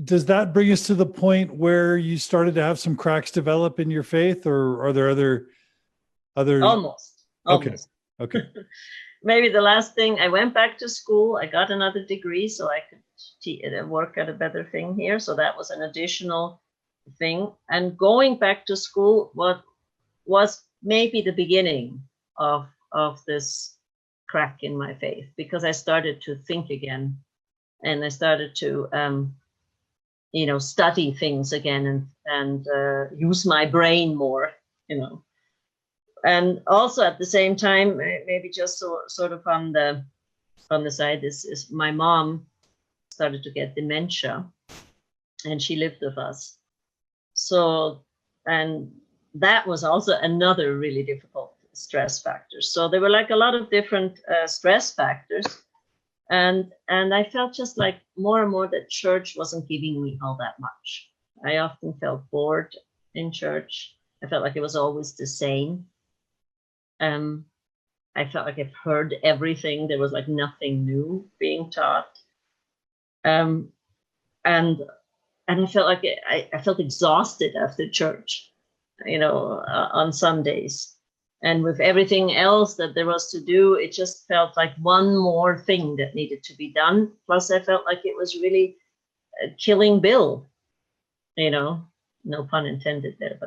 Does that bring us to the point where you started to have some cracks develop in your faith, or are there other? Almost. Okay. Okay. Maybe the last thing, I went back to school. I got another degree so I could work at a better thing here. So that was an additional thing. And going back to school was maybe the beginning of this crack in my faith, because I started to think again, and I started to study things again, and use my brain more, and also at the same time, maybe just sort of on the side, is my mom started to get dementia, and she lived with us. So, and that was also another really difficult stress factor. So there were like a lot of different stress factors. And I felt just like more and more that church wasn't giving me all that much. I often felt bored in church. I felt like it was always the same. I felt like I've heard everything. There was like nothing new being taught. And I felt like I felt exhausted after church, on Sundays. And with everything else that there was to do, it just felt like one more thing that needed to be done. Plus, I felt like it was really killing Bill, no pun intended there.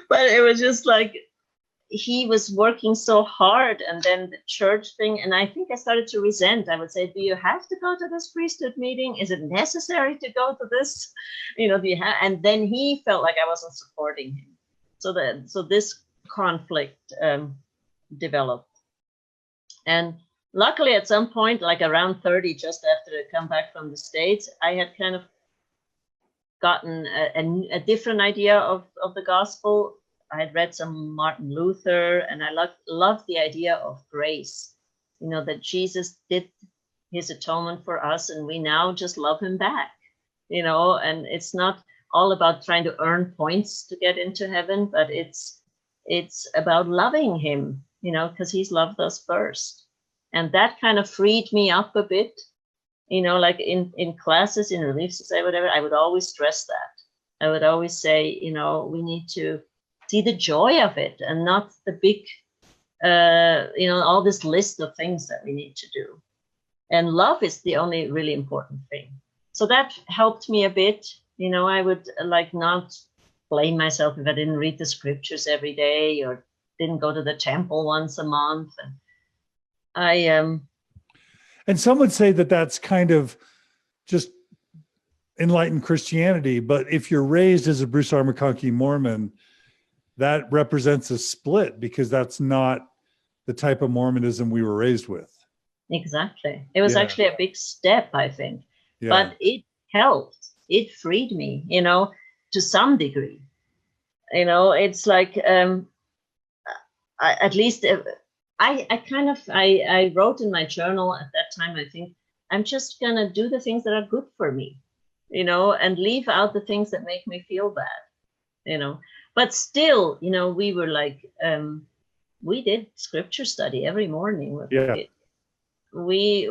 But it was just like he was working so hard, and then the church thing. And I think I started to resent. I would say, do you have to go to this priesthood meeting? Is it necessary to go to this? Do you have? And then he felt like I wasn't supporting him. So this conflict developed. And luckily at some point, like around 30, just after I come back from the States, I had kind of gotten a different idea of the gospel. I had read some Martin Luther, and I loved the idea of grace, that Jesus did his atonement for us, and we now just love him back, and it's not all about trying to earn points to get into heaven, but it's about loving him, because he's loved us first. And that kind of freed me up a bit, like in classes, in Relief Society, whatever, I would always stress that. I would always say, we need to see the joy of it, and not the big, all this list of things that we need to do. And love is the only really important thing. So that helped me a bit. I would not blame myself if I didn't read the scriptures every day, or didn't go to the temple once a month. And and some would say that that's kind of just enlightened Christianity. But if you're raised as a Bruce R. McConkie Mormon, that represents a split, because that's not the type of Mormonism we were raised with. Exactly. It was actually a big step, I think. Yeah. But it helped. It freed me, to some degree. It's like, I wrote in my journal at that time, I think, I'm just going to do the things that are good for me, and leave out the things that make me feel bad, But still, we were like, we did scripture study every morning. Yeah. We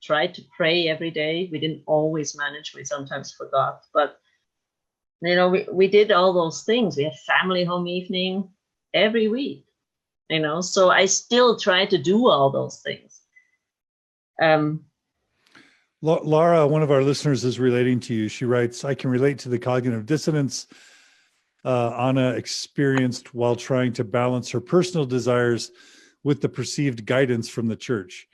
tried to pray every day. We didn't always manage. We sometimes forgot. But, we did all those things. We had family home evening every week, So I still try to do all those things. Laura, one of our listeners, is relating to you. She writes, I can relate to the cognitive dissonance Anna experienced while trying to balance her personal desires with the perceived guidance from the church.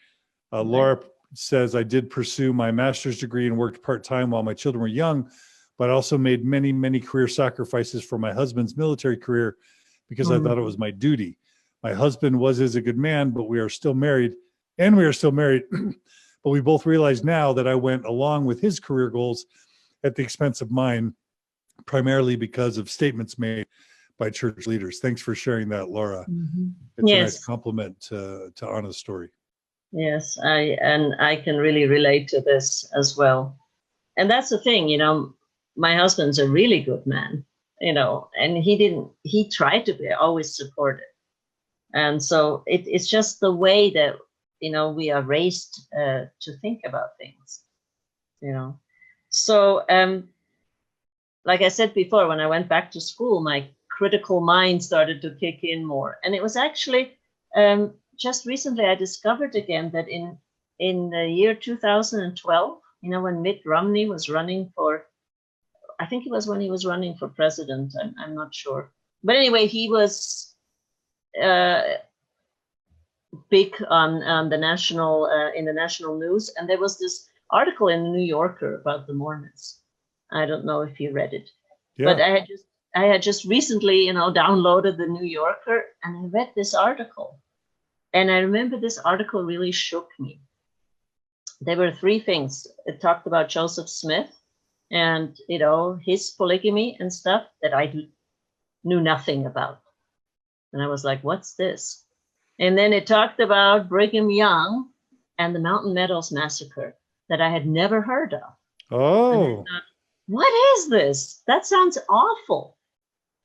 Laura says, I did pursue my master's degree and worked part-time while my children were young, but also made many, many career sacrifices for my husband's military career because I thought it was my duty. My husband is a good man, but we are still married, but we both realize now that I went along with his career goals at the expense of mine, primarily because of statements made by church leaders. Thanks for sharing that, Laura. Mm-hmm. It's a nice compliment to Anna's story. Yes, I can really relate to this as well. And that's the thing, my husband's a really good man, and he tried to be always supportive. And so it's just the way that we are raised to think about things, So, like I said before, when I went back to school, my critical mind started to kick in more. And it was actually just recently I discovered again that in the year 2012, when Mitt Romney was running for, I think it was when he was running for president, I'm not sure. But anyway, he was big on the national, in the national news. And there was this article in the New Yorker about the Mormons. I don't know if you read it, but I had just recently, downloaded the New Yorker, and I read this article. And I remember this article really shook me. There were three things. It talked about Joseph Smith and, his polygamy and stuff that I knew nothing about. And I was like, what's this? And then it talked about Brigham Young and the Mountain Meadows Massacre that I had never heard of. Oh. What is this? That sounds awful,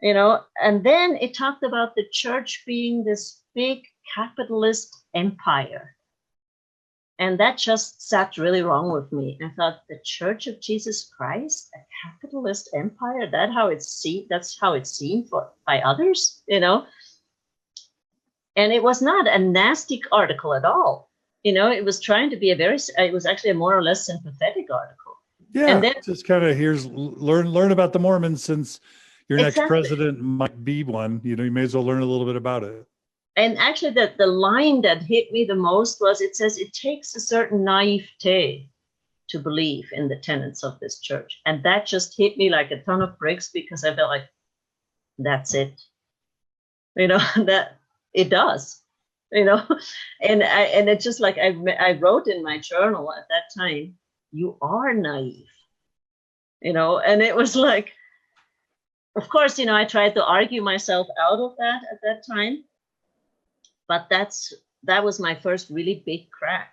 And then it talked about the church being this big capitalist empire. And that just sat really wrong with me. I thought, the Church of Jesus Christ, a capitalist empire, that's how it's seen by others, And it was not a nasty article at all. It was trying to be it was actually a more or less sympathetic article. Yeah, and then, just kind of learn about the Mormons, since your next exactly. president might be one. You may as well learn a little bit about it. And actually, the line that hit me the most was, it says, it takes a certain naivete to believe in the tenets of this church. And that just hit me like a ton of bricks, because I felt like, that's it. That it does, and it's just like I wrote in my journal at that time, you are naive, and it was like, of course, I tried to argue myself out of that at that time, but that was my first really big crack.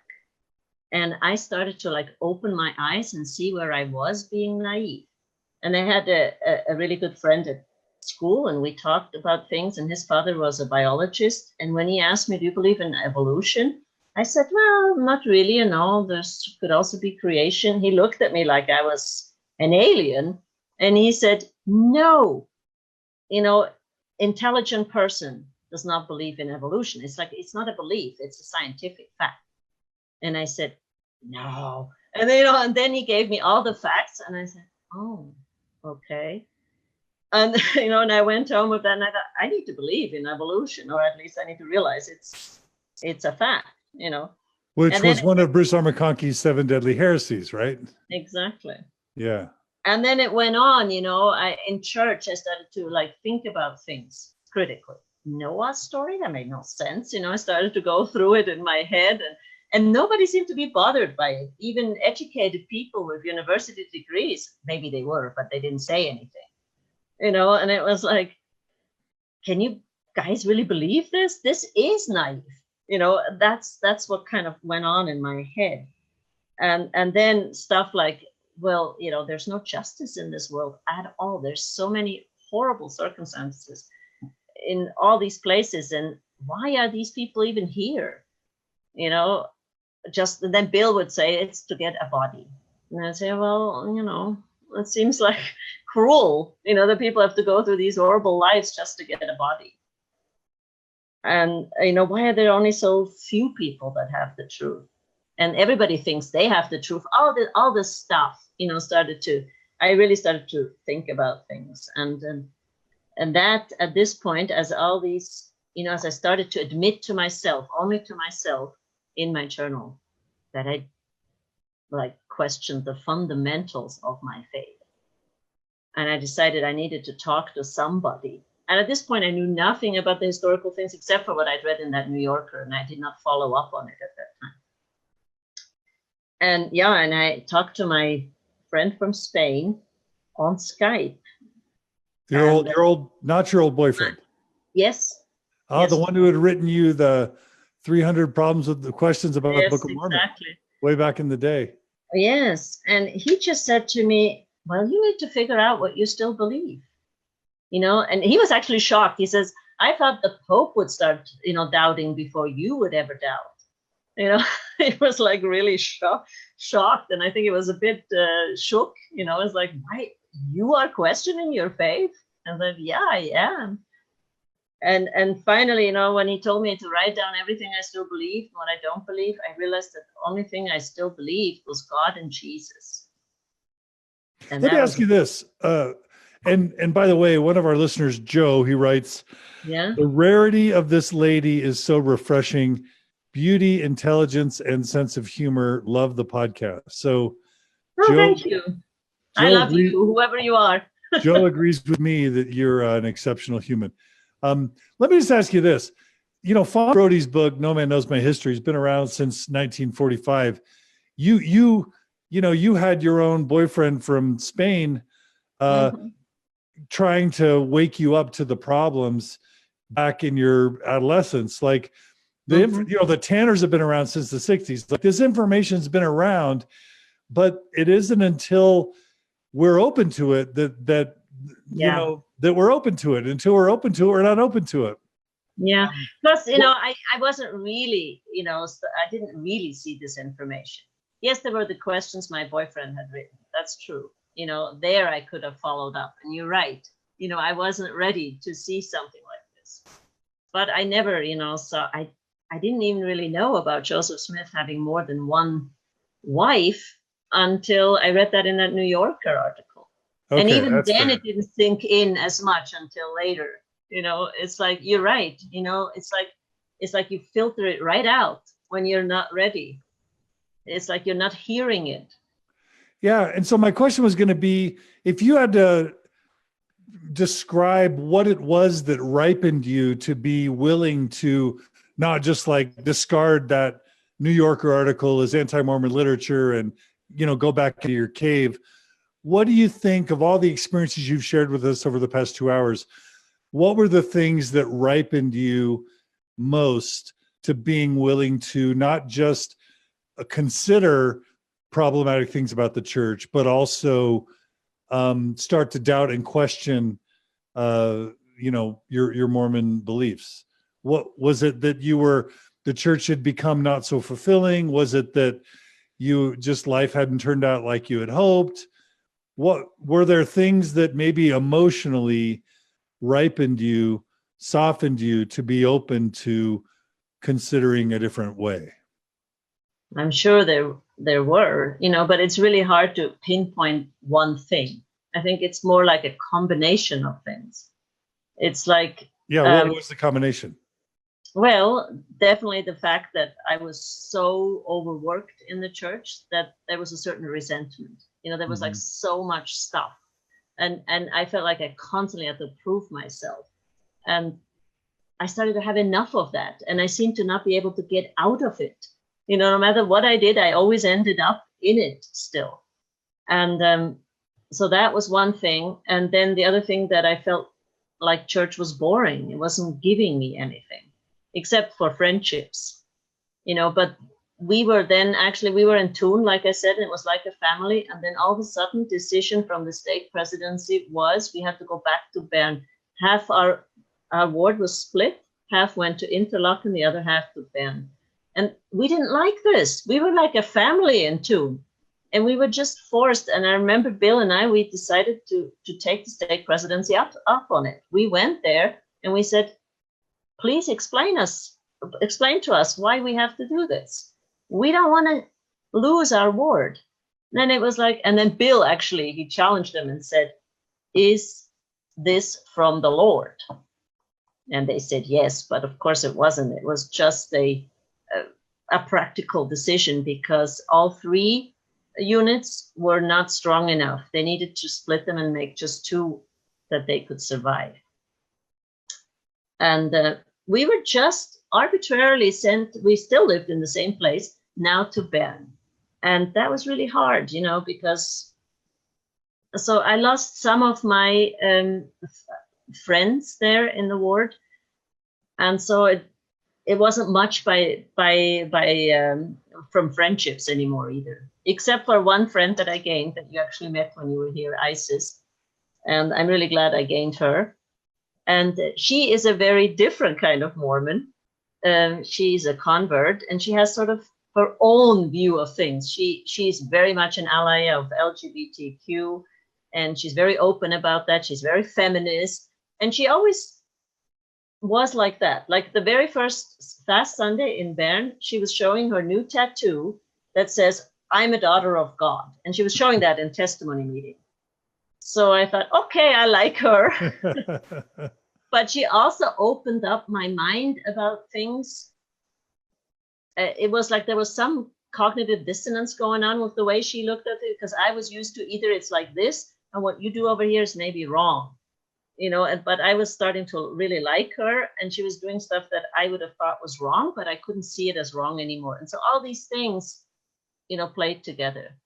And I started to open my eyes and see where I was being naive. And I had a really good friend at school, and we talked about things, and his father was a biologist. And when he asked me, do you believe in evolution? I said, well, not really, there could also be creation. He looked at me like I was an alien, and he said, no, intelligent person does not believe in evolution. It's like, it's not a belief, it's a scientific fact. And I said, no. And and then he gave me all the facts, and I said, oh, okay. And and I went home with that, and I thought, I need to believe in evolution, or at least I need to realize it's a fact. Which was one of Bruce R. McConkie's 7 deadly heresies, right? Exactly. Yeah. And then it went on, in church, I started to think about things critically. Noah's story, that made no sense. I started to go through it in my head, and nobody seemed to be bothered by it. Even educated people with university degrees, maybe they were, but they didn't say anything, and it was like, can you guys really believe this? This is naive. That's what kind of went on in my head. And then stuff like, well, there's no justice in this world at all. There's so many horrible circumstances in all these places. And why are these people even here? And then Bill would say, it's to get a body. And I'd say, well, it seems like cruel, that people have to go through these horrible lives just to get a body. And, why are there only so few people that have the truth? And everybody thinks they have the truth. All this stuff, I really started to think about things. And that at this point, as all these, as I started to admit to myself, only to myself in my journal, that I questioned the fundamentals of my faith. And I decided I needed to talk to somebody. And at this point, I knew nothing about the historical things except for what I'd read in that New Yorker, and I did not follow up on it at that time. And I talked to my friend from Spain on Skype. Your old boyfriend. Yes. Oh, yes. The one who had written you the 300 problems with the questions about the Book of Mormon. Exactly. Way back in the day. Yes. And he just said to me, well, you need to figure out what you still believe. And he was actually shocked. He says, I thought the Pope would start, doubting before you would ever doubt. You know, it was like really shocked. And I think it was a bit shook, you know, it's like, why you are questioning your faith? And then, yeah, I am. And finally, you know, when he told me to write down everything I still believe, what I don't believe, I realized that the only thing I still believed was God and Jesus. And Let me ask you this. And by the way, one of our listeners, Joe, he writes, yeah, the rarity of this lady is so refreshing. Beauty, intelligence, and sense of humor. Love the podcast. So oh, thank you. I love you, whoever you are. Joe agrees with me that you're an exceptional human. Let me just ask you this. You know, Fawn Brody's book, No Man Knows My History, has been around since 1945. You know, you had your own boyfriend from Spain trying to wake you up to the problems back in your adolescence. Like you know, the Tanners have been around since the 60s. Like this information's been around, but it isn't until we're open to it that you know, that we're open to it. Until we're open to it, we're not open to it. Yeah. Plus, you know, I wasn't really, you know, I didn't really see this information. Yes, there were the questions my boyfriend had written. That's true. You know, there I could have followed up. And you're right. You know, I wasn't ready to see something like this. But I never, you know, I didn't even really know about Joseph Smith having more than one wife until I read that in that New Yorker article. Okay, and even then it didn't sink in as much until later. You know, it's like, you're right. You know, it's like you filter it right out when you're not ready. It's like you're not hearing it. Yeah. And so my question was going to be, if you had to describe what it was that ripened you to be willing to not just like discard that New Yorker article as anti-Mormon literature and, you know, go back to your cave. What do you think of all the experiences you've shared with us over the past 2 hours? What were the things that ripened you most to being willing to not just consider problematic things about the church, but also start to doubt and question, you know, your Mormon beliefs? What was it that the church had become not so fulfilling? Was it that you just life hadn't turned out like you had hoped? What were there things that maybe emotionally ripened you, softened you to be open to considering a different way? I'm sure there were, you know, but it's really hard to pinpoint one thing. I think it's more like a combination of things. It's like, yeah, what was the combination? Well, definitely the fact that I was so overworked in the church that there was a certain resentment. You know, there was like so much stuff. And I felt like I constantly had to prove myself. And I started to have enough of that. And I seemed to not be able to get out of it. You know, no matter what I did, I always ended up in it still. And so that was one thing. And then the other thing that I felt like church was boring. It wasn't giving me anything, except for friendships, you know, but we were in tune, like I said, and it was like a family. And then all of a sudden, decision from the stake presidency was we had to go back to Bern. Half our ward was split, half went to Interlaken, the other half to Bern. And we didn't like this. We were like a family in tune. And we were just forced. And I remember Bill and I, we decided to take the stake presidency up on it. We went there and we said, please explain to us why we have to do this. We don't want to lose our ward. And then it was like, and then Bill actually, he challenged them and said, is this from the Lord? And they said yes, but of course it wasn't. It was just a practical decision because all three units were not strong enough. They needed to split them and make just two that they could survive. And we were just arbitrarily sent, we still lived in the same place, now to Bern. And that was really hard, you know, because, so I lost some of my friends there in the ward. And so it wasn't much from friendships anymore either, except for one friend that I gained that you actually met when you were here, Isis. And I'm really glad I gained her. And she is a very different kind of Mormon. she's a convert, and she has sort of her own view of things. She's very much an ally of LGBTQ, and she's very open about that. She's very feminist, and she always was like that. Like the very first Fast Sunday in Bern, she was showing her new tattoo that says, "I'm a daughter of God," and she was showing that in testimony meeting. So I thought, okay, I like her. But she also opened up my mind about things. It was like there was some cognitive dissonance going on with the way she looked at it, because I was used to either it's like this, and what you do over here is maybe wrong, you know. But I was starting to really like her, and she was doing stuff that I would have thought was wrong, but I couldn't see it as wrong anymore. And so all these things, you know, played together.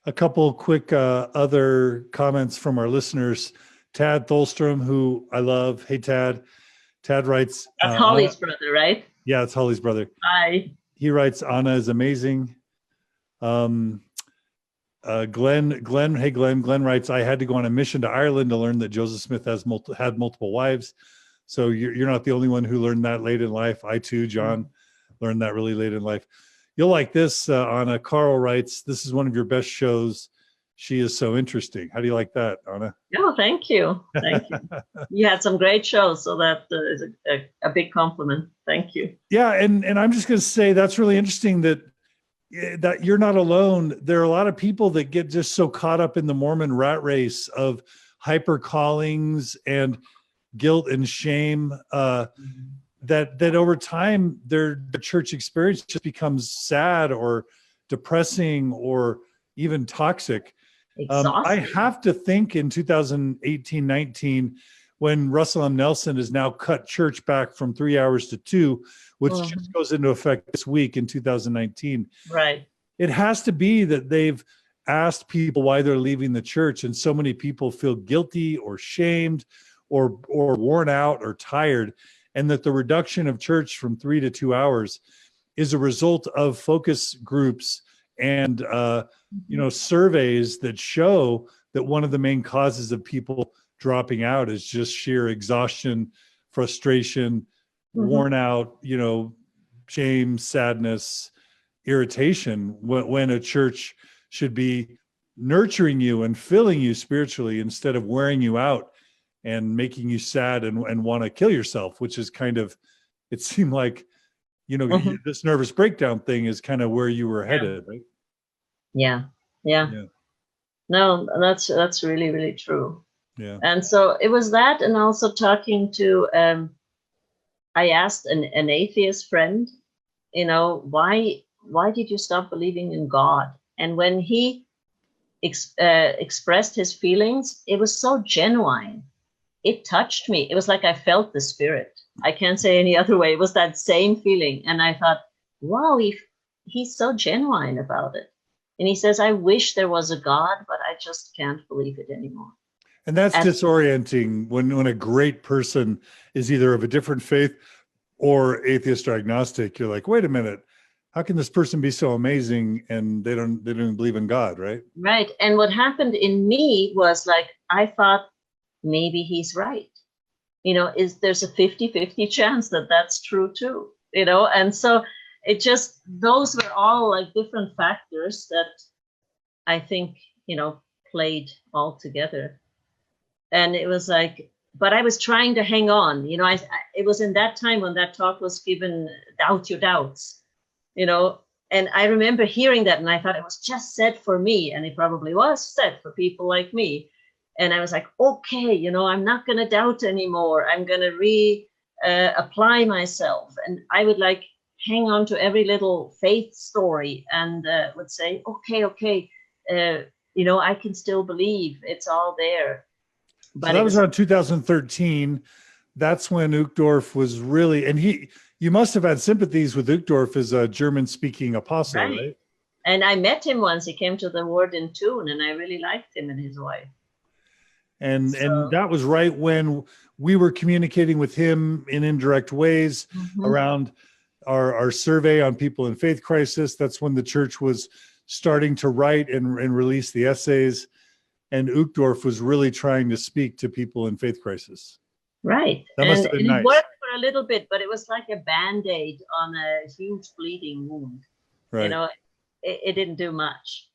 A couple quick other comments from our listeners. Tad Tholstrom, who I love. Hey, Tad. Tad writes. That's Holly's brother, right? Yeah, it's Holly's brother. Hi. He writes, Anna is amazing. Glenn, hey, Glenn writes, I had to go on a mission to Ireland to learn that Joseph Smith had multiple wives. So you're not the only one who learned that late in life. I too, John, learned that really late in life. You'll like this, Anna. Carl writes, this is one of your best shows. She is so interesting. How do you like that, Anna? Oh, thank you. Thank you. You had some great shows, so that is a big compliment. Thank you. Yeah, and I'm just going to say that's really interesting that you're not alone. There are a lot of people that get just so caught up in the Mormon rat race of hyper callings and guilt and shame that over time the church experience just becomes sad or depressing or even toxic. I have to think in 2018-19, when Russell M. Nelson has now cut church back from 3 hours to 2, which just goes into effect this week in 2019. Right. It has to be that they've asked people why they're leaving the church, and so many people feel guilty or shamed or worn out or tired, and that the reduction of church from 3 to 2 hours is a result of focus groups and surveys that show that one of the main causes of people dropping out is just sheer exhaustion, frustration, worn out, shame, sadness, irritation, when a church should be nurturing you and filling you spiritually instead of wearing you out and making you sad and want to kill yourself, which is kind of, it seemed like, this nervous breakdown thing is kind of where you were headed, right? Yeah. No, that's really, really true. Yeah. And so it was that, and also talking to, I asked an atheist friend, why did you stop believing in God? And when he expressed his feelings, it was so genuine. It touched me. It was like I felt the spirit. I can't say any other way. It was that same feeling. And I thought, wow, he's so genuine about it. And he says, I wish there was a God, but I just can't believe it anymore. And that's disorienting when a great person is either of a different faith or atheist or agnostic. You're like, wait a minute, how can this person be so amazing and they don't even believe in God, right? Right. And what happened in me was like, I thought maybe he's right. There's a 50-50 chance that that's true too, and so it just, those were all like different factors that I think, played all together. And it was like, but I was trying to hang on, it was in that time when that talk was given, doubt your doubts, and I remember hearing that and I thought it was just said for me, and it probably was said for people like me. And I was like, okay, I'm not going to doubt anymore. I'm going to apply myself. And I would like hang on to every little faith story and would say, okay, I can still believe, it's all there. But so that was around 2013. That's when Uchtdorf was really, and you must have had sympathies with Uchtdorf as a German-speaking apostle, right? And I met him once. He came to the Word in Tune, and I really liked him and his wife. And that was right when we were communicating with him in indirect ways around our survey on people in faith crisis. That's when the church was starting to write and release the essays. And Uchtdorf was really trying to speak to people in faith crisis. Right. That must have been nice. It worked for a little bit, but it was like a Band-Aid on a huge bleeding wound. Right. You know, it didn't do much.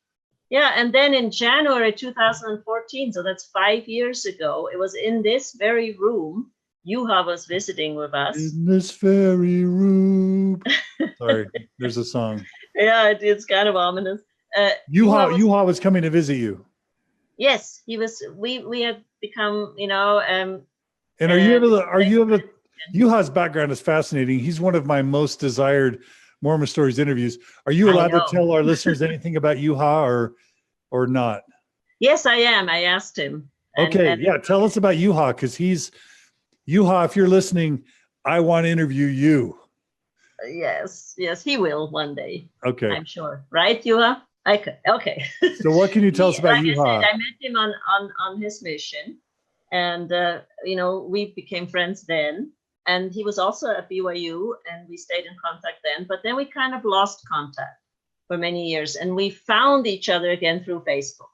Yeah, and then in January 2014, so that's 5 years ago, it was in this very room, Juha was visiting with us. In this very room. Sorry, there's a song. Yeah, it's kind of ominous. Juha was coming to visit you. Yes, he was. We had become, you know. And are you able to? Juha's background is fascinating. He's one of my most desired Mormon Stories interviews. Are you allowed to tell our listeners anything about Juha or not? Yes, I am. I asked him. Okay, yeah, tell us about Juha, because Juha, if you're listening, I want to interview you. Yes, he will one day. Okay. I'm sure. Right, Juha? Okay. So what can you tell us about Juha? I said, I met him on his mission, and you know, we became friends then. And he was also at BYU, and we stayed in contact then. But then we kind of lost contact for many years, and we found each other again through Facebook.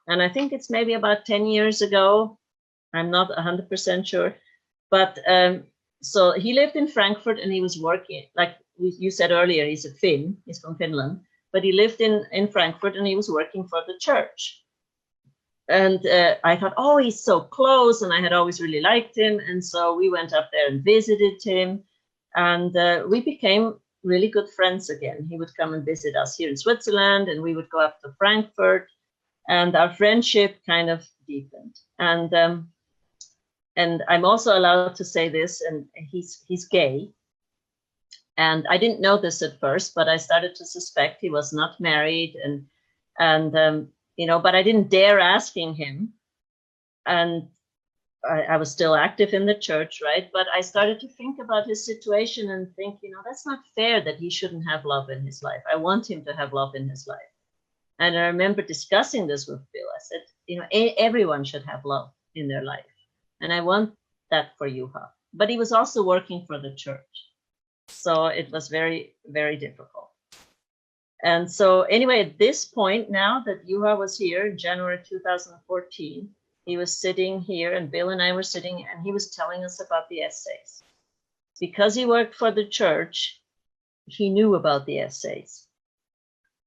And I think it's maybe about 10 years ago. I'm not 100% sure, but so he lived in Frankfurt, and he was working, like you said earlier, he's a Finn, he's from Finland, but he lived in Frankfurt, and he was working for the church. And I thought, oh, he's so close, and I had always really liked him, and so we went up there and visited him, and we became really good friends again. He would come and visit us here in Switzerland, and we would go up to Frankfurt, and our friendship kind of deepened. And I'm also allowed to say this, and he's gay. And I didn't know this at first, but I started to suspect he was not married, and you know, but I didn't dare asking him. And I was still active in the church, right? But I started to think about his situation and think, you know, that's not fair that he shouldn't have love in his life. I want him to have love in his life. And I remember discussing this with Bill. I said, you know, everyone should have love in their life. And I want that for Juha. But he was also working for the church. So it was very, very difficult. And so anyway, at this point now that Juha was here in January 2014, he was sitting here, and Bill and I were sitting, and he was telling us about the essays. Because he worked for the church, he knew about the essays.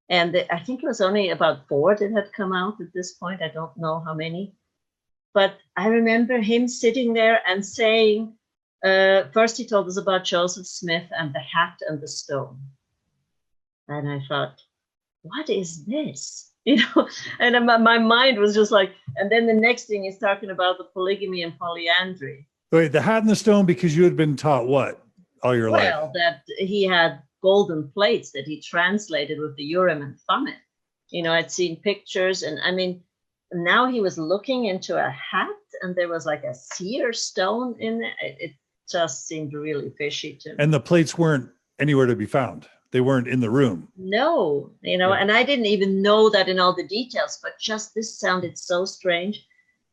And I think it was only about 4 that had come out at this point. I don't know how many. But I remember him sitting there and saying, first he told us about Joseph Smith and the hat and the stone. And I thought, what is this? You know, and my mind was just like, and then the next thing is talking about the polygamy and polyandry. Wait, the hat and the stone, because you had been taught what all your life? Well, that he had golden plates that he translated with the Urim and Thummim. You know, I'd seen pictures, and I mean, now he was looking into a hat, and there was like a seer stone in it. It just seemed really fishy to me. And the plates weren't anywhere to be found. They weren't in the room. No, you know, and I didn't even know that in all the details, but just this sounded so strange.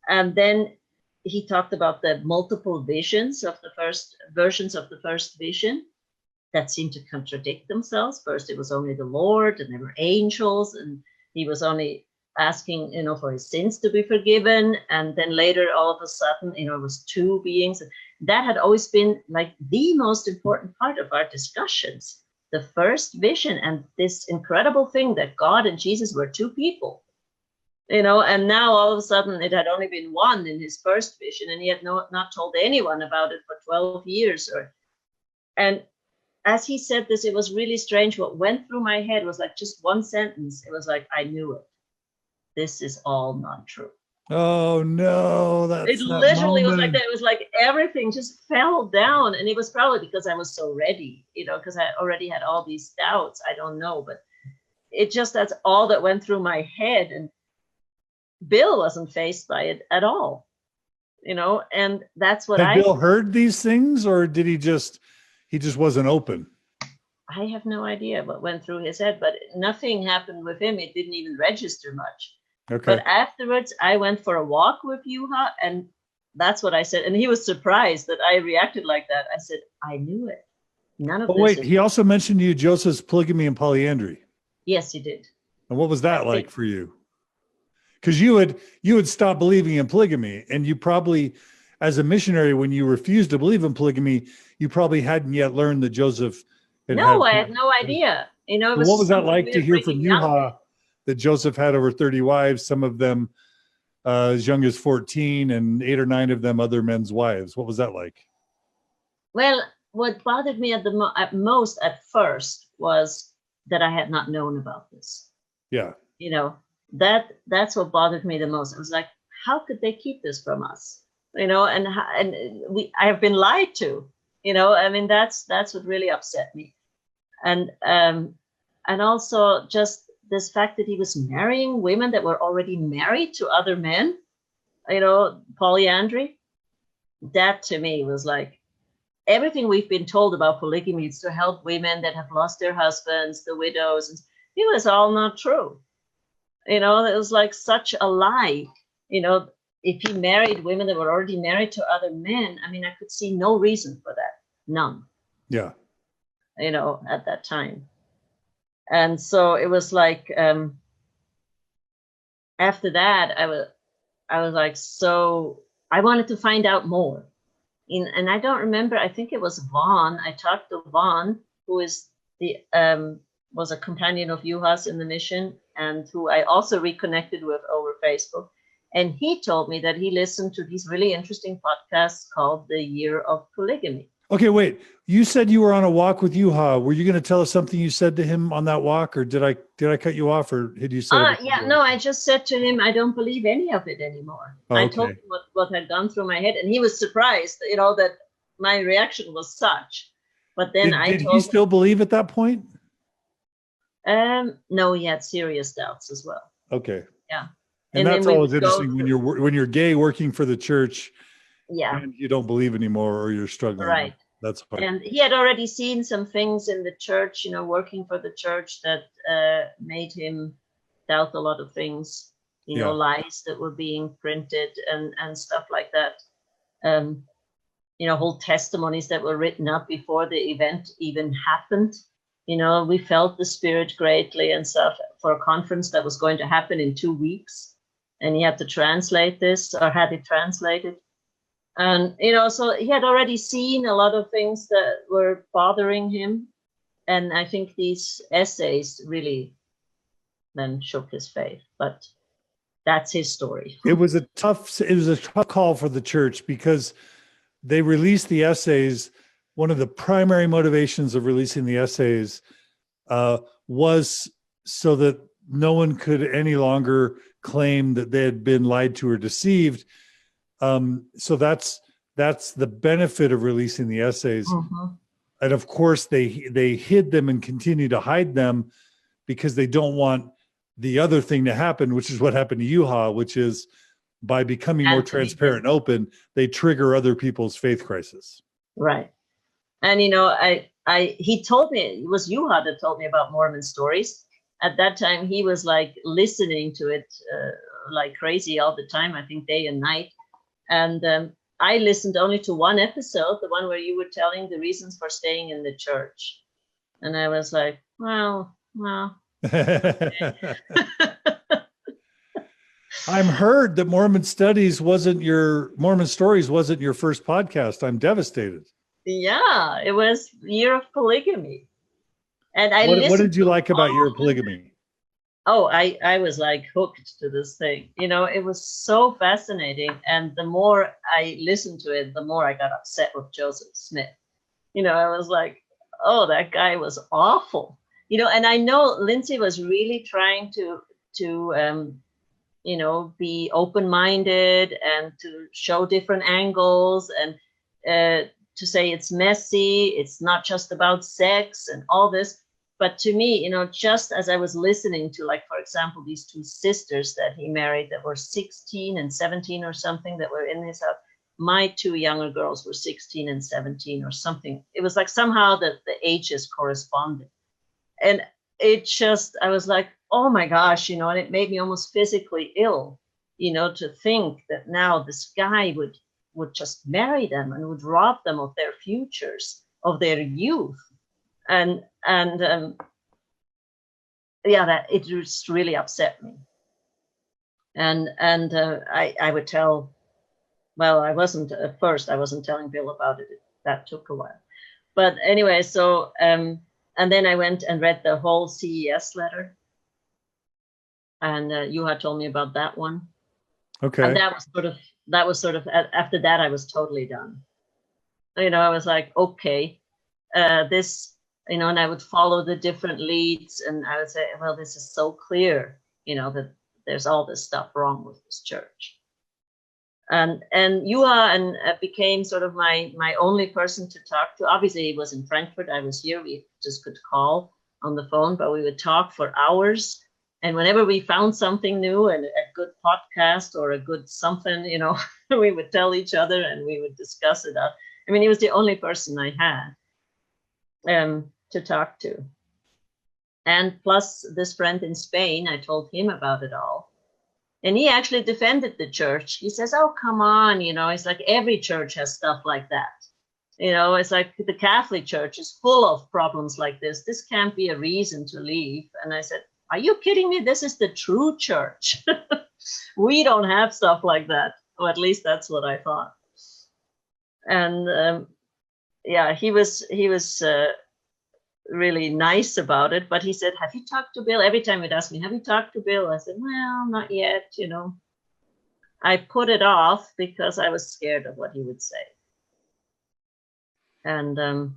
And then he talked about the multiple visions of the first versions of the first vision that seemed to contradict themselves. First, it was only the Lord, and there were angels, and he was only asking, you know, for his sins to be forgiven. And then later, all of a sudden, you know, it was 2 beings. That had always been like the most important part of our discussions. The first vision, and this incredible thing that God and Jesus were 2 people, you know, and now all of a sudden it had only been 1 in his first vision, and he had not told anyone about it for 12 years. And as he said this, it was really strange. What went through my head was like just 1 sentence. It was like, I knew it. This is all not true. Oh no, it literally was like that. It was like everything just fell down, and it was probably because I was so ready, you know, because I already had all these doubts. I don't know, but that's all that went through my head. And Bill wasn't faced by it at all, you know, and that's what Bill heard these things, or did he just wasn't open? I have no idea what went through his head, but nothing happened with him. It didn't even register much. Okay. But afterwards, I went for a walk with Juha, and that's what I said. And he was surprised that I reacted like that. I said, I knew it. None of this. Wait, he also mentioned to you Joseph's polygamy and polyandry. Yes, he did. And what was that like for you? Because you had stopped believing in polygamy, and you probably, as a missionary, when you refused to believe in polygamy, you probably hadn't yet learned that Joseph had No, had. I had no idea. You know, it What was that something like we to were hear from bringing young Yuha that Joseph had over 30 wives, some of them as young as 14, and 8 or 9 of them other men's wives? What was that like? Well, what bothered me at most at first was that I had not known about this. Yeah. You know, that's what bothered me the most. I was like, how could they keep this from us? You know, and I have been lied to. You know, I mean, that's what really upset me. And also just this fact that he was marrying women that were already married to other men. You know, polyandry. That to me was like, everything we've been told about polygamy is to help women that have lost their husbands, the widows. And it was all not true. You know, it was like such a lie. You know, if he married women that were already married to other men, I mean, I could see no reason for that. None. Yeah. You know, at that time. And so it was like, after that, I was like, so I wanted to find out more. And I don't remember, I think it was Vaughn. I talked to Vaughn, who is was a companion of Yuha's in the mission, and who I also reconnected with over Facebook. And he told me that he listened to these really interesting podcasts called The Year of Polygamy. Okay, wait. You said you were on a walk with Yuha. Were you going to tell us something you said to him on that walk, or did I cut you off, or did you say? Yeah, no, I just said to him, I don't believe any of it anymore. Oh, I told him what had gone through my head, and he was surprised, you know, that my reaction was such. But then did he still believe at that point? No, he had serious doubts as well. Okay. Yeah. And that's always interesting when you're gay working for the church. Yeah. And you don't believe anymore, or you're struggling. Right. That's fine. And he had already seen some things in the church, you know, working for the church that made him doubt a lot of things, you know, lies that were being printed and stuff like that. You know, whole testimonies that were written up before the event even happened. You know, we felt the Spirit greatly and stuff for a conference that was going to happen in 2 weeks. And he had to translate this, or had it translated. And, you know, so he had already seen a lot of things that were bothering him. And I think these essays really then shook his faith. But that's his story. It was a tough call for the church, because they released the essays. One of the primary motivations of releasing the essays was so that no one could any longer claim that they had been lied to or deceived. So that's the benefit of releasing the essays. Mm-hmm. And of course they hid them and continue to hide them because they don't want the other thing to happen, which is what happened to Yuha, which is by becoming more transparent and open, they trigger other people's faith crisis. Right. And, you know, he told me, it was Yuha that told me about Mormon stories. At that time, he was like listening to it like crazy all the time, I think day and night. And I listened only to one episode, the one where you were telling the reasons for staying in the church. And I was like, well. I'm heard that Mormon Stories wasn't your first podcast. I'm devastated. Yeah, it was Year of Polygamy. And what did you like about Year of Polygamy? Oh, I was like hooked to this thing. You know, it was so fascinating. And the more I listened to it, the more I got upset with Joseph Smith. You know, I was like, oh, that guy was awful. You know, and I know Lindsay was really trying to you know, be open-minded and to show different angles and to say it's messy, it's not just about sex and all this. But to me, you know, just as I was listening to, like, for example, these 2 sisters that he married that were 16 and 17 or something that were in his house, my 2 younger girls were 16 and 17 or something. It was like somehow that the ages corresponded. And it just, I was like, oh my gosh, you know, and it made me almost physically ill, you know, to think that now this guy would just marry them and would rob them of their futures, of their youth. And yeah, that it just really upset me. And I would tell, well, I wasn't telling Bill about it. That took a while. But anyway, so and then I went and read the whole CES letter, and you had told me about that one. Okay. And that was sort of after that I was totally done. You know, I was like, okay, this, you know, and I would follow the different leads, and I would say, well, this is so clear, you know, that there's all this stuff wrong with this church. And Yuha and became sort of my only person to talk to. Obviously, he was in Frankfurt. I was here. We just could call on the phone, but we would talk for hours. And whenever we found something new and a good podcast or a good something, you know, we would tell each other and we would discuss it. I mean, he was the only person I had to talk to. And plus this friend in Spain, I told him about it all. And he actually defended the church. He says, oh, come on, you know, it's like every church has stuff like that. You know, it's like the Catholic Church is full of problems like this. This can't be a reason to leave. And I said, are you kidding me? This is the true church. We don't have stuff like that. Or at least that's what I thought. And yeah, he was really nice about it, but he said, have you talked to Bill? Every time he'd ask me, have you talked to Bill? I said, well, not yet, you know. I put it off because I was scared of what he would say. And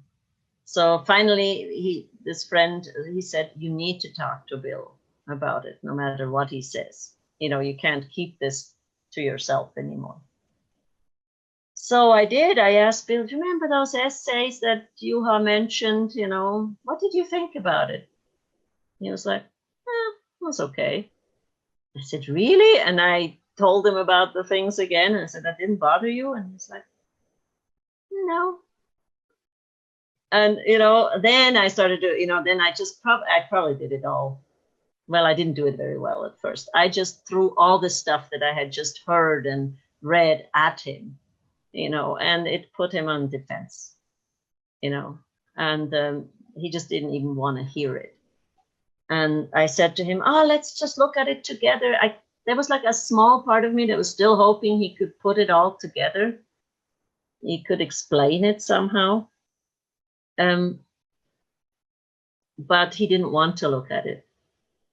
so finally, this friend, he said, you need to talk to Bill about it, no matter what he says. You know, you can't keep this to yourself anymore. So I did. I asked Bill, do you remember those essays that Yuha mentioned? You know, what did you think about it? He was like, it was okay. I said, really? And I told him about the things again. And I said, that didn't bother you? And he's like, no. And, you know, then I started to, you know, then I probably did it all. Well, I didn't do it very well at first. I just threw all the stuff that I had just heard and read at him. You know, and it put him on defense, you know, and he just didn't even want to hear it. And I said to him, oh, let's just look at it together. There was like a small part of me that was still hoping he could put it all together. He could explain it somehow. But he didn't want to look at it.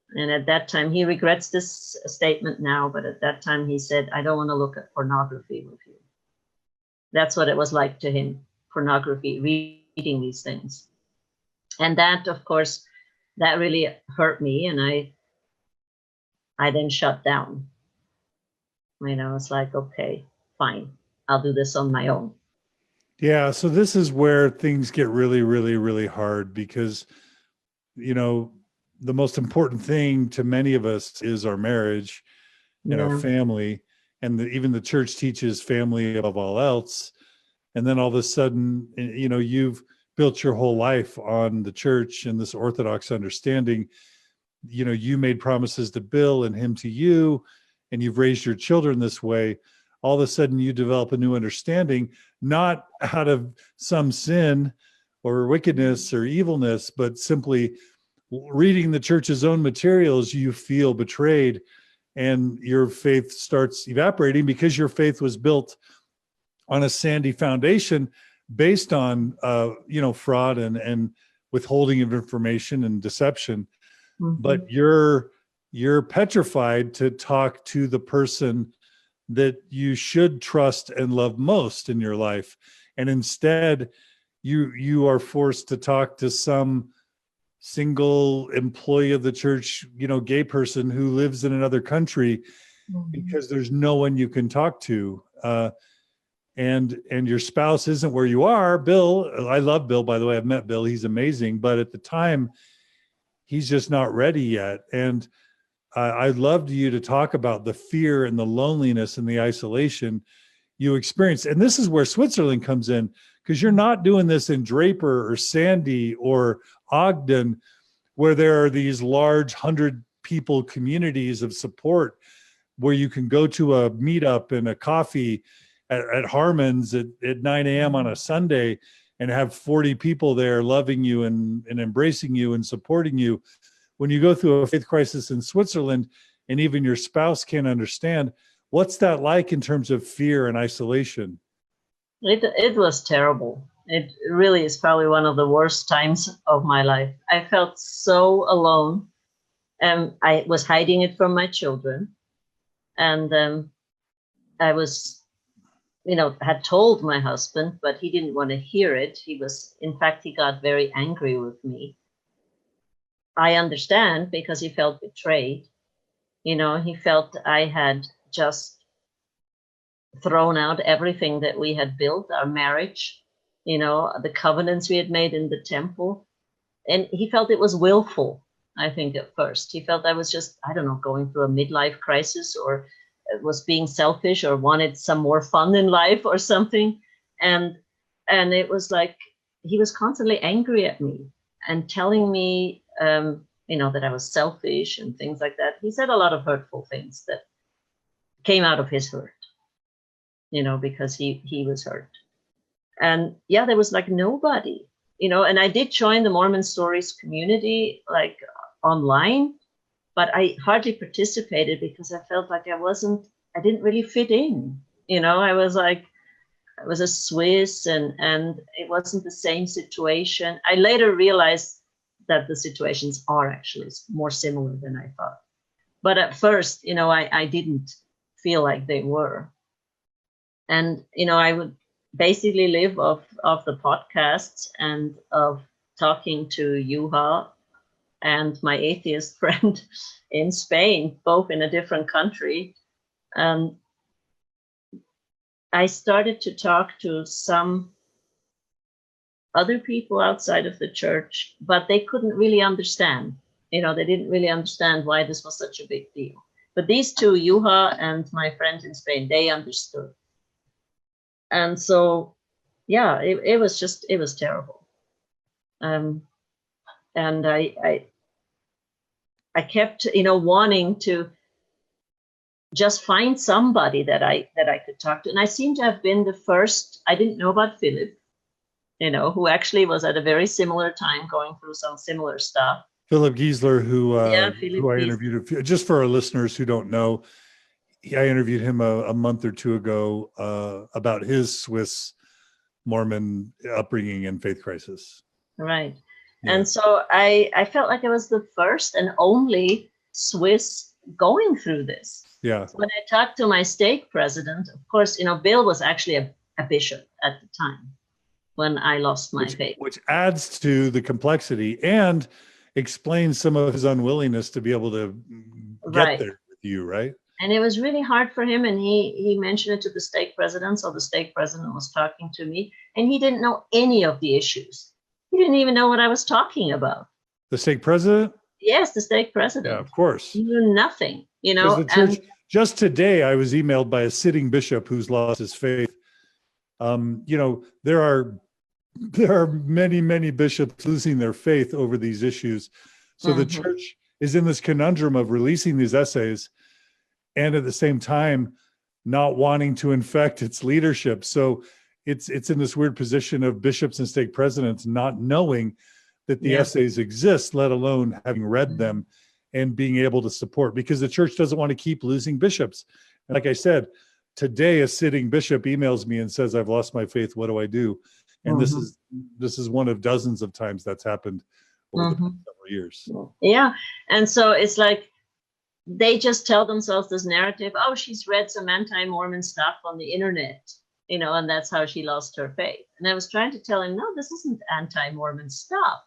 And at that time, he regrets this statement now, but at that time he said, I don't want to look at pornography with you. That's what it was like to him, pornography, reading these things. And that, of course, that really hurt me. And I then shut down. You know, it's like, okay, fine, I'll do this on my own. Yeah. So this is where things get really, really, really hard because, you know, the most important thing to many of us is our marriage and our family. And even the church teaches family above all else. And then all of a sudden, you know, you've built your whole life on the church and this Orthodox understanding. You know, you made promises to Bill and him to you, and you've raised your children this way. All of a sudden you develop a new understanding, not out of some sin or wickedness or evilness, but simply reading the church's own materials, you feel betrayed and your faith starts evaporating because your faith was built on a sandy foundation based on, you know, fraud and withholding of information and deception. Mm-hmm. But you're petrified to talk to the person that you should trust and love most in your life. And instead you are forced to talk to some single employee of the church, you know, gay person who lives in another country because there's no one you can talk to. And your spouse isn't where you are. Bill, I love Bill, by the way. I've met Bill. He's amazing. But at the time, he's just not ready yet. And I'd love you to talk about the fear and the loneliness and the isolation you experience. And this is where Switzerland comes in, because you're not doing this in Draper or Sandy or Ogden, where there are these large 100-people communities of support where you can go to a meetup and a coffee at Harmon's at 9 a.m. on a Sunday and have 40 people there loving you and embracing you and supporting you. When you go through a faith crisis in Switzerland and even your spouse can't understand, what's that like in terms of fear and isolation? It was terrible. It really is probably one of the worst times of my life. I felt so alone. I was hiding it from my children. And I was, had told my husband, but he didn't want to hear it. In fact, he got very angry with me. I understand, because he felt betrayed. He felt I had just thrown out everything that we had built, our marriage, the covenants we had made in the temple. And he felt it was willful, I think, at first. He felt I was just, I don't know, going through a midlife crisis, or was being selfish, or wanted some more fun in life or something. And it was like he was constantly angry at me and telling me, that I was selfish and things like that. He said a lot of hurtful things that came out of his hurt, because he was hurt. And yeah, there was like nobody, and I did join the Mormon Stories community, like online, but I hardly participated because I felt like I didn't really fit in. I was a Swiss, and it wasn't the same situation. I later realized that the situations are actually more similar than I thought. But at first, I didn't feel like they were. And, I would basically live off the podcasts and of talking to Yuha and my atheist friend in Spain, both in a different country. I started to talk to some other people outside of the church, but they couldn't really understand. They didn't really understand why this was such a big deal. But these two, Yuha and my friend in Spain, they understood. And so, yeah, it was terrible. And I kept, wanting to just find somebody that I could talk to. And I seem to have been the first. I didn't know about Philip, who actually was at a very similar time going through some similar stuff. Philip Giesler, who I Giesler. interviewed, just for our listeners who don't know, I interviewed him a month or two ago about his Swiss Mormon upbringing and faith crisis. Right. Yeah. And so I felt like I was the first and only Swiss going through this. Yeah. So when I talked to my stake president, of course, Bill was actually a bishop at the time when I lost my faith. Which adds to the complexity and explains some of his unwillingness to be able to get there with you, right? And it was really hard for him. And he mentioned it to the stake president. So the stake president was talking to me, and he didn't know any of the issues. He didn't even know what I was talking about. The stake president? Yes, the stake president. Yeah, of course. He knew nothing, The church, just today, I was emailed by a sitting bishop who's lost his faith. There are many, many bishops losing their faith over these issues. So the church is in this conundrum of releasing these essays and at the same time not wanting to infect its leadership. So it's in this weird position of bishops and stake presidents not knowing that the essays exist, let alone having read them and being able to support, because the church doesn't want to keep losing bishops. And like I said, today a sitting bishop emails me and says, I've lost my faith, what do I do? And this is one of dozens of times that's happened over the past several years. Yeah. And so it's like they just tell themselves this narrative, oh, she's read some anti-Mormon stuff on the internet, and that's how she lost her faith. And I was trying to tell him, no, this isn't anti-Mormon stuff.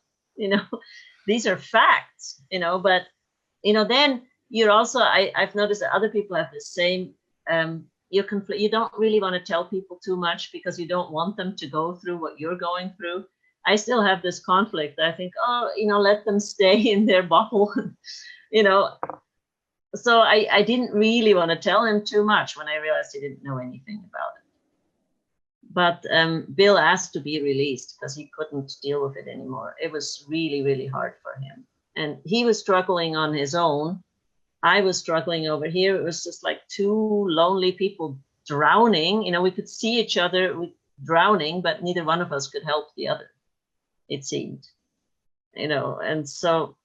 These are facts, but, then you're also, I've noticed that other people have the same, you don't really want to tell people too much because you don't want them to go through what you're going through. I still have this conflict. I think, let them stay in their bubble, So I didn't really want to tell him too much when I realized he didn't know anything about it. But Bill asked to be released because he couldn't deal with it anymore. It was really, really hard for him. And he was struggling on his own. I was struggling over here. It was just like two lonely people drowning. We could see each other drowning, but neither one of us could help the other, it seemed. And so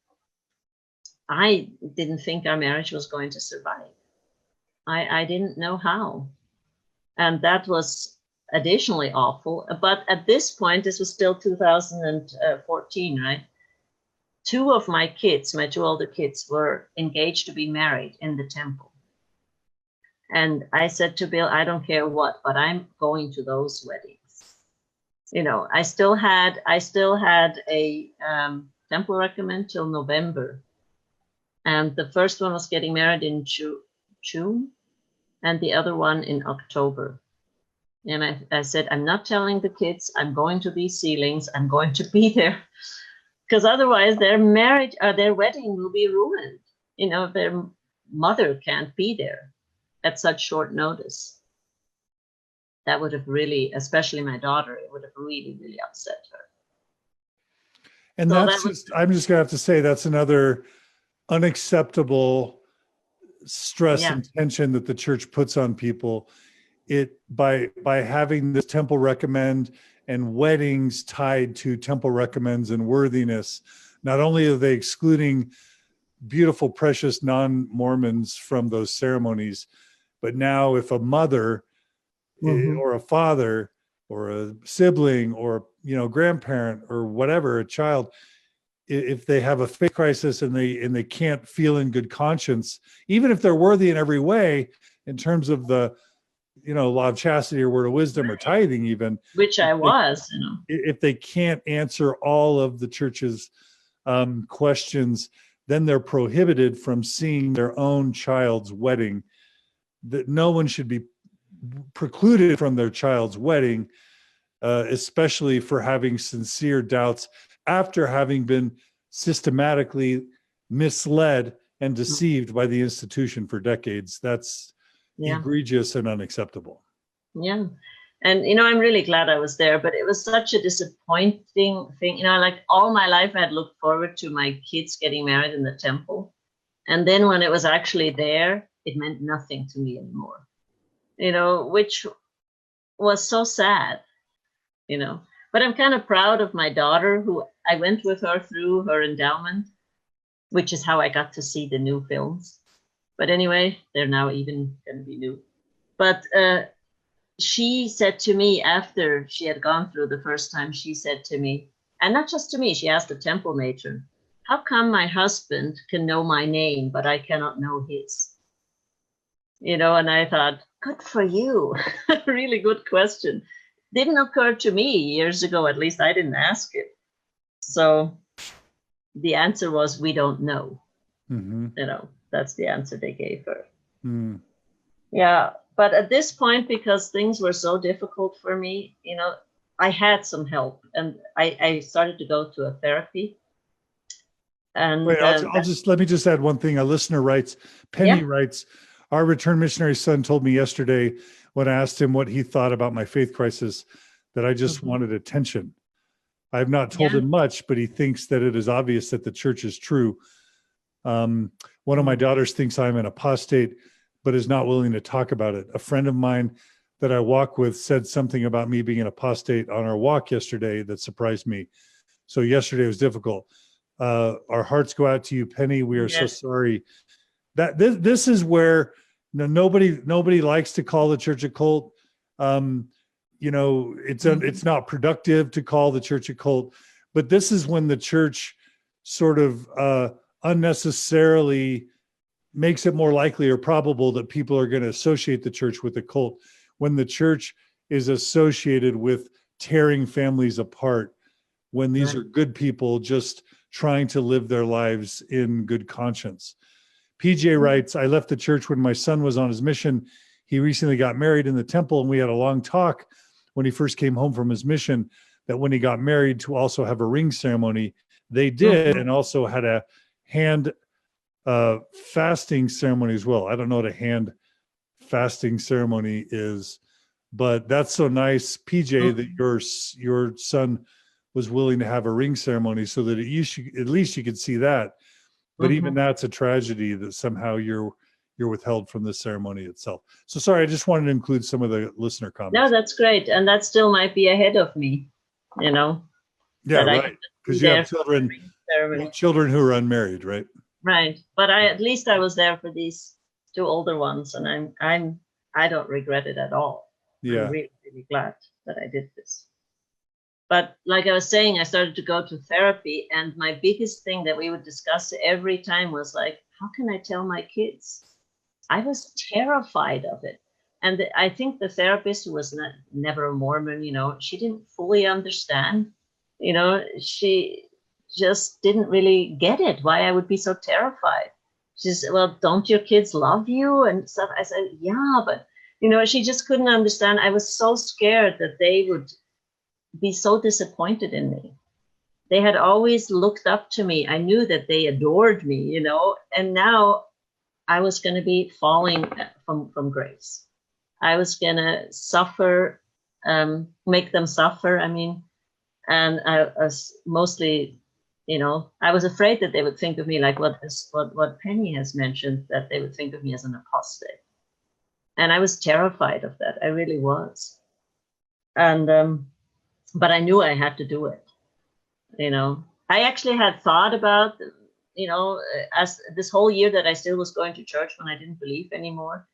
I didn't think our marriage was going to survive. I didn't know how. And that was additionally awful. But at this point, this was still 2014, right? Two of my kids, my two older kids, were engaged to be married in the temple. And I said to Bill, I don't care what, but I'm going to those weddings. You know, I still had a temple recommend till November. And the first one was getting married in June, and the other one in October. And I said, I'm not telling the kids, I'm going to these sealings, I'm going to be there. Because otherwise their marriage or their wedding will be ruined. You know, their mother can't be there at such short notice. That would have really, especially my daughter, it would have really, really upset her. And so that's just, I'm just gonna have to say that's another unacceptable stress and tension that the church puts on people. It by having this temple recommend and weddings tied to temple recommends and worthiness, not only are they excluding beautiful, precious non-Mormons from those ceremonies, but now if a mother or a father or a sibling or, you know, grandparent or whatever, a child, if they have a faith crisis and they can't feel in good conscience, even if they're worthy in every way, in terms of the, you know, law of chastity or word of wisdom or tithing even, which I was, you know, if they can't answer all of the church's questions, then they're prohibited from seeing their own child's wedding. That no one should be precluded from their child's wedding, especially for having sincere doubts after having been systematically misled and deceived by the institution for decades. That's egregious and unacceptable. Yeah. And, you know, I'm really glad I was there, but it was such a disappointing thing. You know, like all my life, I had looked forward to my kids getting married in the temple. And then when it was actually there, it meant nothing to me anymore, you know, which was so sad, you know. But I'm kind of proud of my daughter, who I went with her through her endowment, which is how I got to see the new films. But anyway, they're now even going to be new. But she said to me after she had gone through the first time, she said to me, and not just to me, she asked the temple matron, how come my husband can know my name, but I cannot know his? You know, and I thought, good for you. Really good question. Didn't occur to me years ago, at least I didn't ask it. So the answer was, we don't know. You know, that's the answer they gave her. Yeah, but at this point, because things were so difficult for me, you know, I had some help, and I started to go to a therapy. And wait, let me just add one thing. A listener writes, Penny writes, our returned missionary son told me yesterday when I asked him what he thought about my faith crisis, that I just wanted attention. I have not told him much, but he thinks that it is obvious that the church is true. One of my daughters thinks I'm an apostate, but is not willing to talk about it. A friend of mine that I walk with said something about me being an apostate on our walk yesterday that surprised me. So yesterday was difficult. Our hearts go out to you, Penny. We are so sorry. That this is where nobody likes to call the church a cult. You know, it's not productive to call the church a cult, but this is when the church sort of unnecessarily makes it more likely or probable that people are going to associate the church with a cult, when the church is associated with tearing families apart, when these are good people just trying to live their lives in good conscience. PJ writes, I left the church when my son was on his mission. He recently got married in the temple, and we had a long talk when he first came home from his mission, that when he got married, to also have a ring ceremony. They did, and also had a hand fasting ceremony as well. I don't know what a hand fasting ceremony is, but that's so nice, PJ, that your son was willing to have a ring ceremony, so that at least you could see that. But even that's a tragedy that somehow you're withheld from the ceremony itself. So sorry, I just wanted to include some of the listener comments. No, that's great, and that still might be ahead of me, you know. Yeah, right. Because you have children who are unmarried, right? Right, but at least I was there for these two older ones, and I don't regret it at all. Yeah, I'm really really glad that I did this. But like I was saying, I started to go to therapy, and my biggest thing that we would discuss every time was like, how can I tell my kids? I was terrified of it. And I think the therapist, who was never a Mormon, she didn't fully understand. She just didn't really get it, why I would be so terrified. She said, well, don't your kids love you and stuff? I said, yeah, but, she just couldn't understand. I was so scared that they would be so disappointed in me. They had always looked up to me. I knew that they adored me, and now I was going to be falling from grace. I was going to suffer, make them suffer. I mean, and I was mostly, I was afraid that they would think of me like what Penny has mentioned, that they would think of me as an apostate. And I was terrified of that. I really was. And, but I knew I had to do it. I actually had thought about, as this whole year that I still was going to church when I didn't believe anymore.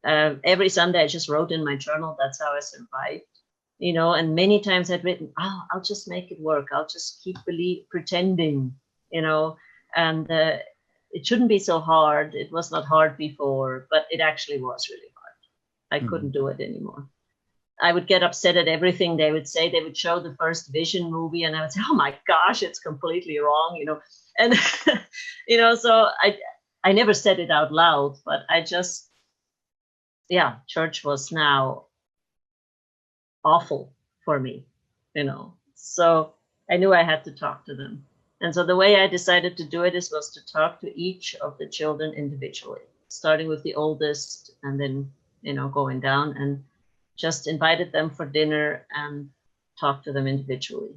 Every Sunday I just wrote in my journal, that's how I survived, and many times I'd written, I'll just make it work. I'll just keep pretending, and it shouldn't be so hard. It was not hard before, but it actually was really hard. I couldn't do it anymore. I would get upset at everything they would say. They would show the first Vision movie, and I would say, oh my gosh, it's completely wrong, and, so I never said it out loud, but I just, church was now awful for me, so I knew I had to talk to them. And so the way I decided to do it was to talk to each of the children individually, starting with the oldest and then, going down, and just invited them for dinner and talked to them individually,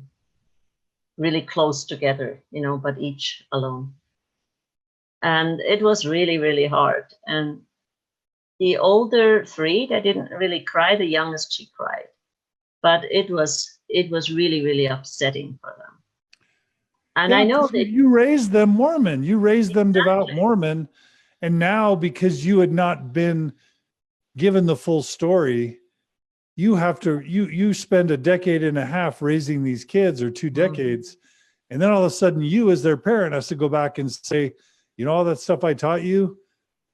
really close together, but each alone. And it was really, really hard. And the older three, they didn't really cry. The youngest, she cried. But it was really, really upsetting for them. And I know that you raised them Mormon, you raised them devout Mormon. And now, because you had not been given the full story, you have to, you spend a decade and a half raising these kids, or 2 decades. And then all of a sudden you as their parent has to go back and say, all that stuff I taught you,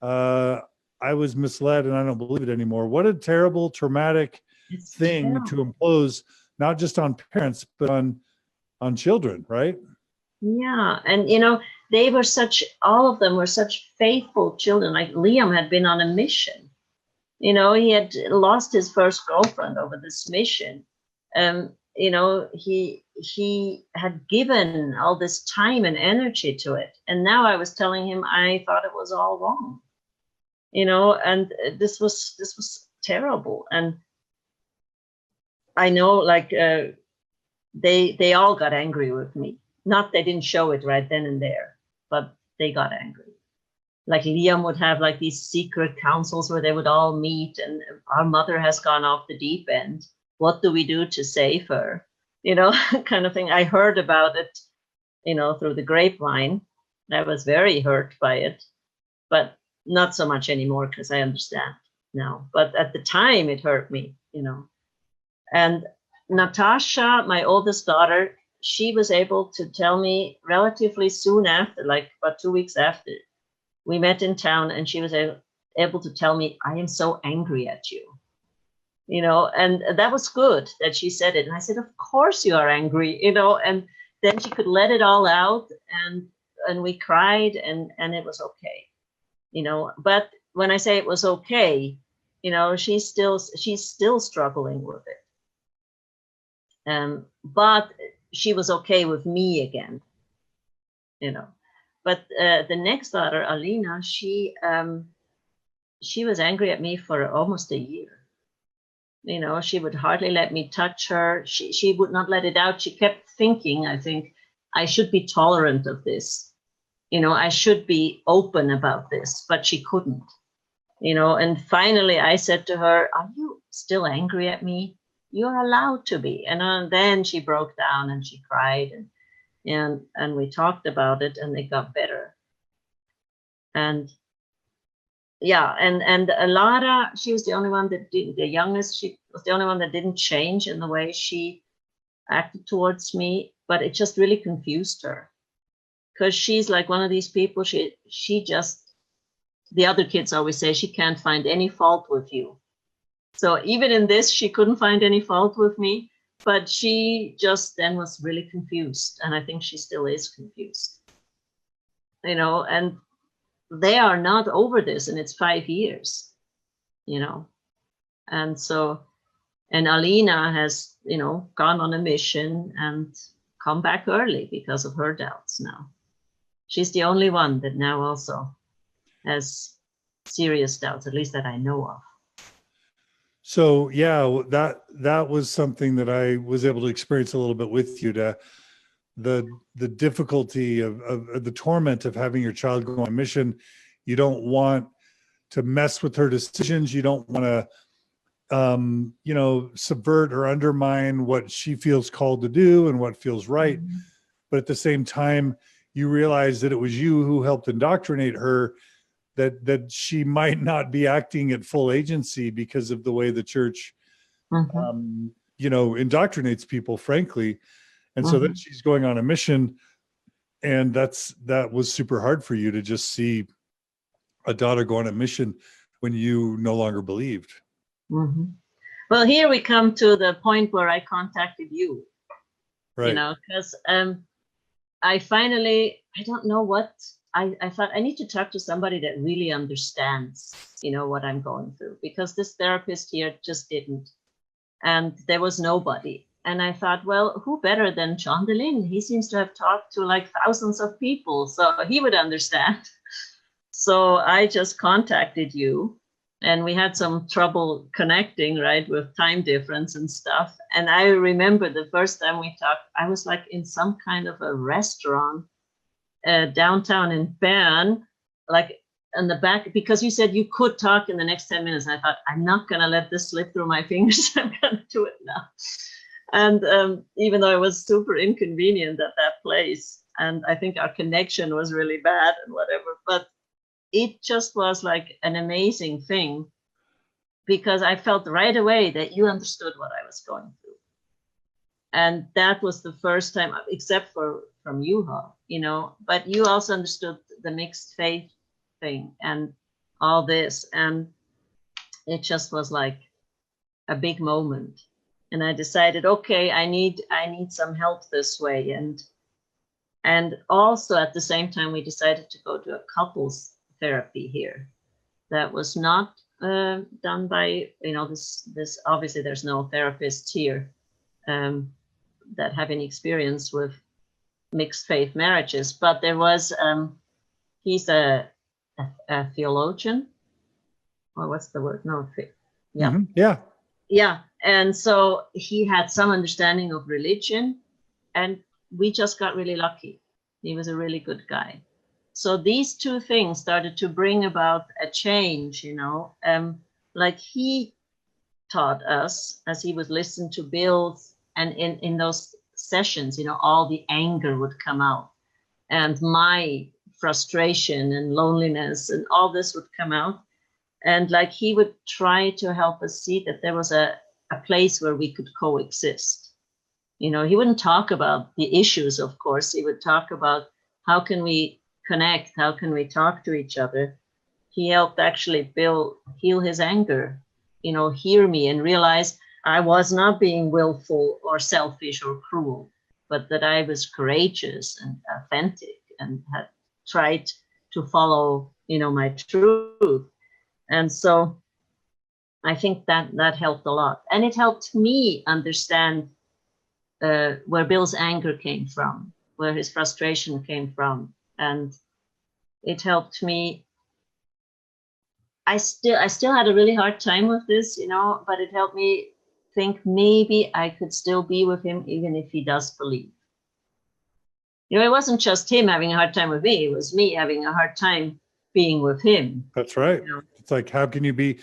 I was misled and I don't believe it anymore. What a terrible, traumatic thing to impose, not just on parents, but on children, right? Yeah. And, they were all of them were such faithful children. Like Liam had been on a mission. He had lost his first girlfriend over this mission. He had given all this time and energy to it. And now I was telling him I thought it was all wrong, and this was terrible. And I know, like, they all got angry with me. Not, they didn't show it right then and there, but they got angry. Like Liam would have like these secret councils where they would all meet, and our mother has gone off the deep end. What do we do to save her? Kind of thing. I heard about it, through the grapevine. I was very hurt by it, but not so much anymore because I understand now. But at the time it hurt me, And Natasha, my oldest daughter, she was able to tell me relatively soon after, like about 2 weeks after, we met in town, and she was able to tell me, I am so angry at you, and that was good that she said it. And I said, of course you are angry, and then she could let it all out, and we cried, and it was okay, but when I say it was okay, she's still struggling with it. But she was okay with me again, But the next daughter, Alina, she was angry at me for almost a year. She would hardly let me touch her. She would not let it out. She kept thinking, I think, I should be tolerant of this. I should be open about this, but she couldn't. And finally I said to her, are you still angry at me? You're allowed to be. And then she broke down and she cried, and we talked about it, and it got better. And yeah, and Lara, she was the only one that didn't, the youngest, she was the only one that didn't change in the way she acted towards me, but it just really confused her. Because she's like one of these people, she just, the other kids always say she can't find any fault with you. So even in this, she couldn't find any fault with me, but she just then was really confused. And I think she still is confused, you know, and they are not over this, and it's 5 years, you know. And so, and Alina has, you know, gone on a mission and come back early because of her doubts now. She's the only one that now also has serious doubts, at least that I know of. So yeah, that was something that I was able to experience a little bit with you, to the difficulty of the torment of having your child go on a mission. You don't want to mess with her decisions. You don't want to you know, subvert or undermine what she feels called to do and what feels right. Mm-hmm. But at the same time, you realize that it was you who helped indoctrinate her, that she might not be acting at full agency because of the way the church, Mm-hmm. you know, indoctrinates people, frankly. And so Mm-hmm. that she's going on a mission, and that was super hard for you to just see a daughter go on a mission when you no longer believed. Mm-hmm. Well, here we come to the point where I contacted you, Right. you know, because I finally, I don't know what, I thought I need to talk to somebody that really understands, you know, what I'm going through, because this therapist here just didn't. And there was nobody. And I thought, well, who better than John Dehlin? He seems to have talked to like thousands of people, so he would understand. So I just contacted you, and we had some trouble connecting, right, with time difference and stuff. And I remember the first time we talked, I was like in some kind of a restaurant downtown in Bern, like in the back, because you said you could talk in the next 10 minutes. And I thought, I'm not going to let this slip through my fingers. I'm going to do it now. And even though it was super inconvenient at that place, and I think our connection was really bad and whatever, but it just was like an amazing thing, because I felt right away that you understood what I was going through. And that was the first time, except for from you, you know, but you also understood the mixed faith thing and all this. And it just was like a big moment. And I decided, okay, I need some help this way. And also at the same time, we decided to go to a couples therapy here. That was not done by, you know, this obviously there's no therapists here that have any experience with mixed faith marriages, but there was, he's a theologian, or what's the word? No, yeah. Mm-hmm. Yeah. Yeah. And so he had some understanding of religion, and we just got really lucky. He was a really good guy. So these two things started to bring about a change, you know, like he taught us as he would listen to Bill's, and in those sessions, you know, all the anger would come out, and my frustration and loneliness and all this would come out. And like he would try to help us see that there was a place where we could coexist. You know, he wouldn't talk about the issues, of course. He would talk about how can we connect, how can we talk to each other. He helped actually Bill heal his anger, you know, hear me and realize I was not being willful or selfish or cruel, but that I was courageous and authentic and had tried to follow, you know, my truth. And so I think that helped a lot. And it helped me understand where Bill's anger came from, where his frustration came from. And it helped me. I still had a really hard time with this, you know, but it helped me think maybe I could still be with him even if he does believe. You know, it wasn't just him having a hard time with me, it was me having a hard time being with him. That's right. You know? It's like, how can you be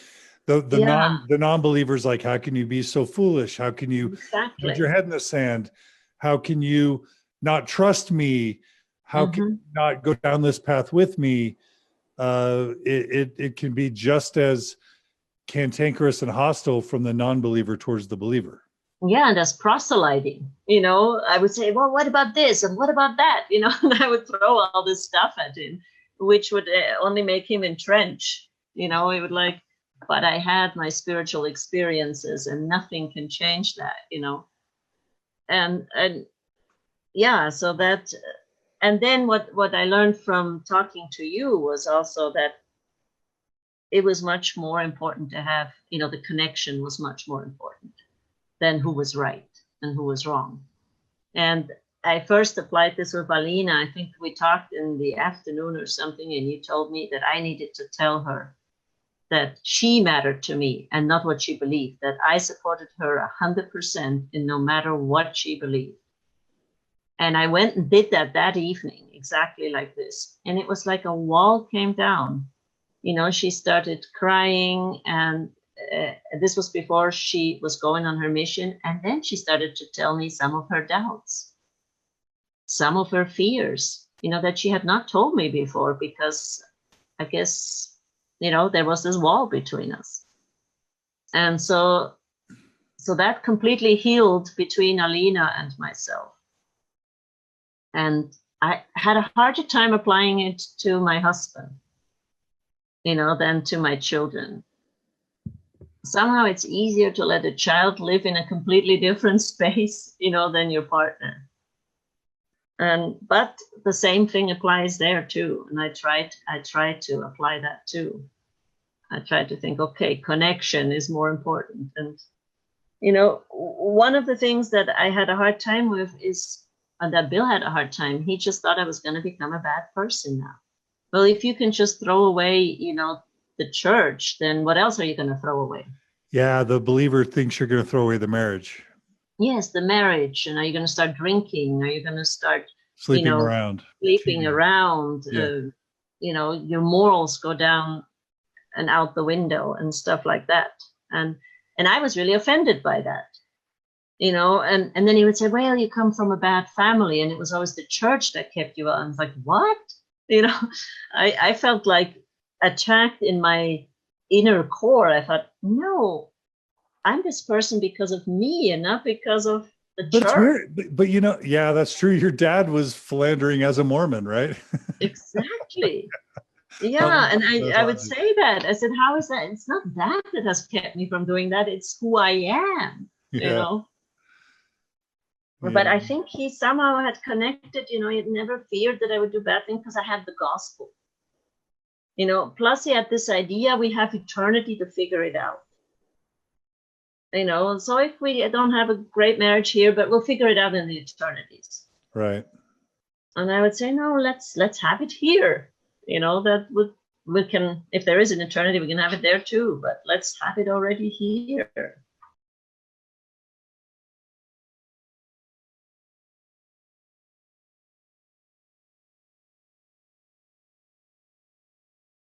the non-believers, like, how can you be so foolish? How can you put your head in the sand? How can you not trust me? How can you not go down this path with me? it can be just as cantankerous and hostile from the non-believer towards the believer. Yeah, and that's proselyting. You know, I would say, well, what about this and what about that? You know, and I would throw all this stuff at him, which would only make him entrench. You know, it would like, but I had my spiritual experiences, and nothing can change that. You know, and yeah, so that, and then what I learned from talking to you was also that it was much more important to have, you know, the connection was much more important than who was right and who was wrong. And I first applied this with Alina. I think we talked in the afternoon or something, and you told me that I needed to tell her that she mattered to me and not what she believed, that I supported her 100% in no matter what she believed. And I went and did that evening, exactly like this. And it was like a wall came down. You know, she started crying, and this was before she was going on her mission. And then she started to tell me some of her doubts, some of her fears, you know, that she had not told me before, because I guess, you know, there was this wall between us. And so that completely healed between Alina and myself. And I had a harder time applying it to my husband, you know, than to my children. Somehow it's easier to let a child live in a completely different space, you know, than your partner. But the same thing applies there too. And I tried to apply that too. I tried to think, okay, connection is more important. And, you know, one of the things that I had a hard time with is, and that Bill had a hard time, he just thought I was going to become a bad person now. Well, if you can just throw away, you know, the church, then what else are you going to throw away? Yeah, the believer thinks you're going to throw away the marriage. Yes, the marriage. And are you going to start drinking? Are you going to start sleeping around? Sleeping around. Yeah. You know, your morals go down and out the window and stuff like that. And I was really offended by that. You know, and then he would say, well, you come from a bad family, and it was always the church that kept you out. And I was like, what? You know, I felt like attacked in my inner core. I thought, no, I'm this person because of me and not because of the church. It's weird, but you know, yeah, that's true. Your dad was philandering as a Mormon, right? Exactly. Yeah, and I would say that. I said, how is that? It's not that has kept me from doing that. It's who I am, you know. Yeah. But I think he somehow had connected, you know, he had never feared that I would do bad things because I had the gospel. You know, plus he had this idea we have eternity to figure it out. You know, so if we don't have a great marriage here, but we'll figure it out in the eternities. Right. And I would say, no, let's have it here. You know, that we can, if there is an eternity, we can have it there too, but let's have it already here.